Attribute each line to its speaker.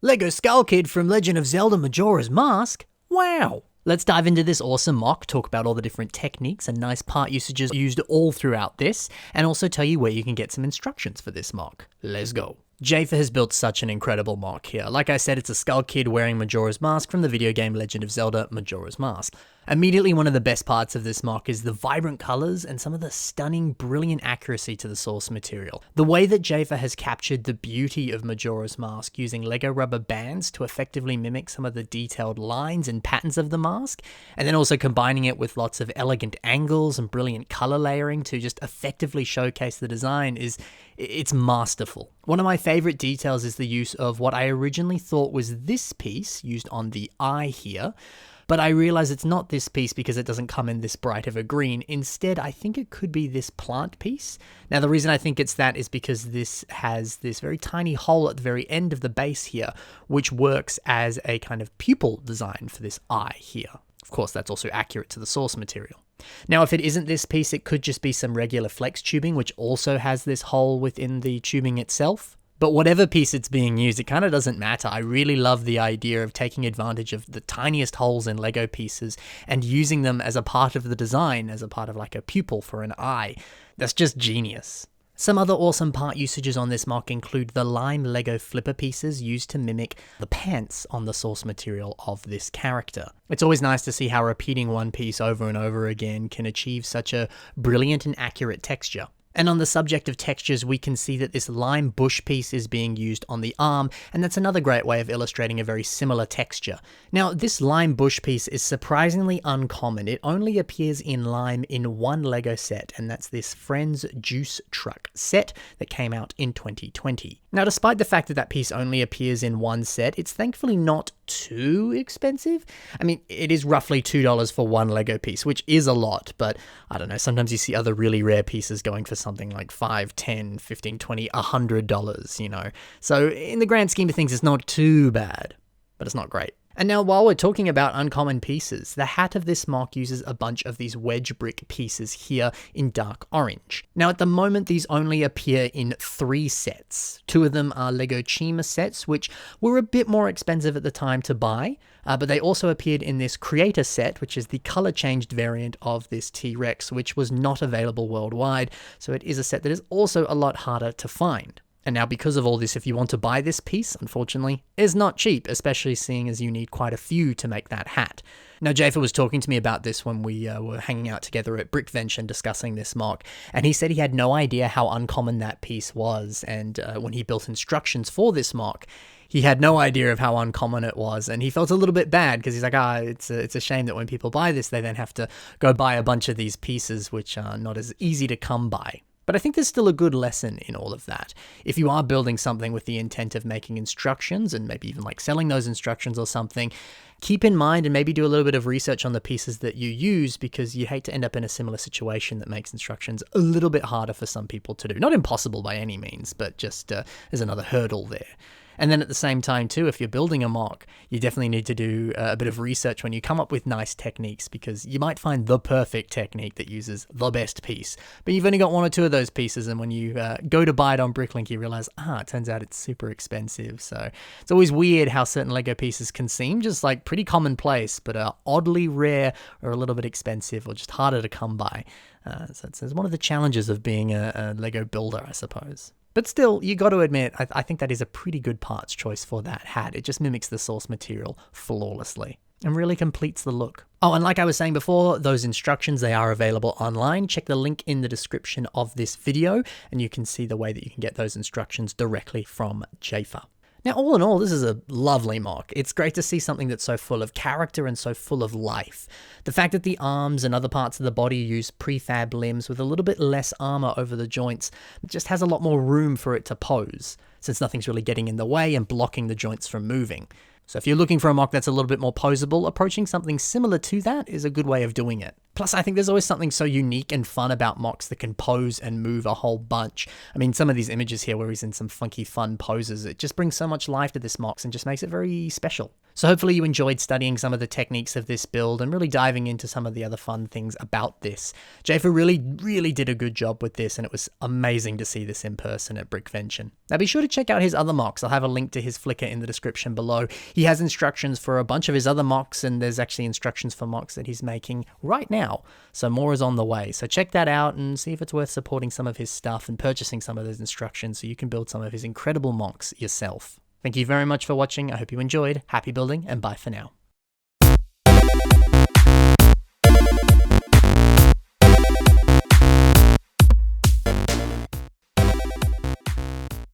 Speaker 1: Lego Skull Kid from Legend of Zelda Majora's Mask? Wow! Let's dive into this awesome MOC, talk about all the different techniques and nice part usages used all throughout this, and also tell you where you can get some instructions for this MOC. Let's go. Jafer has built such an incredible MOC here. Like I said, it's a Skull Kid wearing Majora's Mask from the video game Legend of Zelda Majora's Mask. Immediately one of the best parts of this MOC is the vibrant colors and some of the stunning, brilliant accuracy to the source material. The way that Jafer has captured the beauty of Majora's Mask using Lego rubber bands to effectively mimic some of the detailed lines and patterns of the mask, and then also combining it with lots of elegant angles and brilliant color layering to just effectively showcase the design it's masterful. One of my favorite details is the use of what I originally thought was this piece used on the eye here, but I realize it's not this piece because it doesn't come in this bright of a green. Instead, I think it could be this plant piece. Now, the reason I think it's that is because this has this very tiny hole at the very end of the base here, which works as a kind of pupil design for this eye here. Of course, that's also accurate to the source material. Now, if it isn't this piece, it could just be some regular flex tubing, which also has this hole within the tubing itself. But whatever piece it's being used, it kind of doesn't matter. I really love the idea of taking advantage of the tiniest holes in Lego pieces and using them as a part of the design, as a part of like a pupil for an eye. That's just genius. Some other awesome part usages on this MOC include the lime Lego flipper pieces used to mimic the pants on the source material of this character. It's always nice to see how repeating one piece over and over again can achieve such a brilliant and accurate texture. And on the subject of textures, we can see that this lime bush piece is being used on the arm, and that's another great way of illustrating a very similar texture. Now, this lime bush piece is surprisingly uncommon. It only appears in lime in one Lego set, and that's this Friends Juice Truck set that came out in 2020. Now, despite the fact that that piece only appears in one set, it's thankfully not too expensive. I mean, it is roughly $2 for one Lego piece, which is a lot, but I don't know, sometimes you see other really rare pieces going for something like $5, $10, $15, $20, $100, you know. So in the grand scheme of things, it's not too bad, but it's not great. And now while we're talking about uncommon pieces, the hat of this MOC uses a bunch of these wedge brick pieces here in dark orange. Now at the moment, these only appear in 3 sets. 2 of them are Lego Chima sets, which were a bit more expensive at the time to buy, but they also appeared in this Creator set, which is the color changed variant of this T-Rex, which was not available worldwide, so it is a set that is also a lot harder to find. And now because of all this, if you want to buy this piece, unfortunately, is not cheap, especially seeing as you need quite a few to make that hat. Now, Jafer was talking to me about this when we were hanging out together at Brickvention and discussing this MOC, and he said he had no idea how uncommon that piece was, and when he built instructions for this MOC, he had no idea of how uncommon it was, and he felt a little bit bad because he's like, it's a shame that when people buy this, they then have to go buy a bunch of these pieces, which are not as easy to come by. But I think there's still a good lesson in all of that. If you are building something with the intent of making instructions and maybe even like selling those instructions or something, keep in mind and maybe do a little bit of research on the pieces that you use, because you hate to end up in a similar situation that makes instructions a little bit harder for some people to do. Not impossible by any means, but just there's another hurdle there. And then at the same time too, if you're building a MOC, you definitely need to do a bit of research when you come up with nice techniques, because you might find the perfect technique that uses the best piece, but you've only got 1 or 2 of those pieces, and when you go to buy it on Bricklink, you realize, it turns out it's super expensive. So it's always weird how certain Lego pieces can seem just like pretty commonplace, but are oddly rare or a little bit expensive or just harder to come by. So it's one of the challenges of being a Lego builder, I suppose. But still, you got to admit, I think that is a pretty good parts choice for that hat. It just mimics the source material flawlessly and really completes the look. Oh, and like I was saying before, those instructions, they are available online. Check the link in the description of this video, and you can see the way that you can get those instructions directly from Jafer. Now, all in all, this is a lovely MOC. It's great to see something that's so full of character and so full of life. The fact that the arms and other parts of the body use prefab limbs with a little bit less armor over the joints just has a lot more room for it to pose, since nothing's really getting in the way and blocking the joints from moving. So if you're looking for a MOC that's a little bit more posable, approaching something similar to that is a good way of doing it. Plus, I think there's always something so unique and fun about MOCs that can pose and move a whole bunch. I mean, some of these images here where he's in some funky fun poses, it just brings so much life to this MOCs and just makes it very special. So hopefully you enjoyed studying some of the techniques of this build and really diving into some of the other fun things about this. Jafer really did a good job with this, and it was amazing to see this in person at Brickvention. Now be sure to check out his other MOCs. I'll have a link to his Flickr in the description below. He has instructions for a bunch of his other MOCs, and there's actually instructions for MOCs that he's making right now. So more is on the way. So check that out and see if it's worth supporting some of his stuff and purchasing some of those instructions so you can build some of his incredible MOCs yourself. Thank you very much for watching. I hope you enjoyed. Happy building, and bye for now.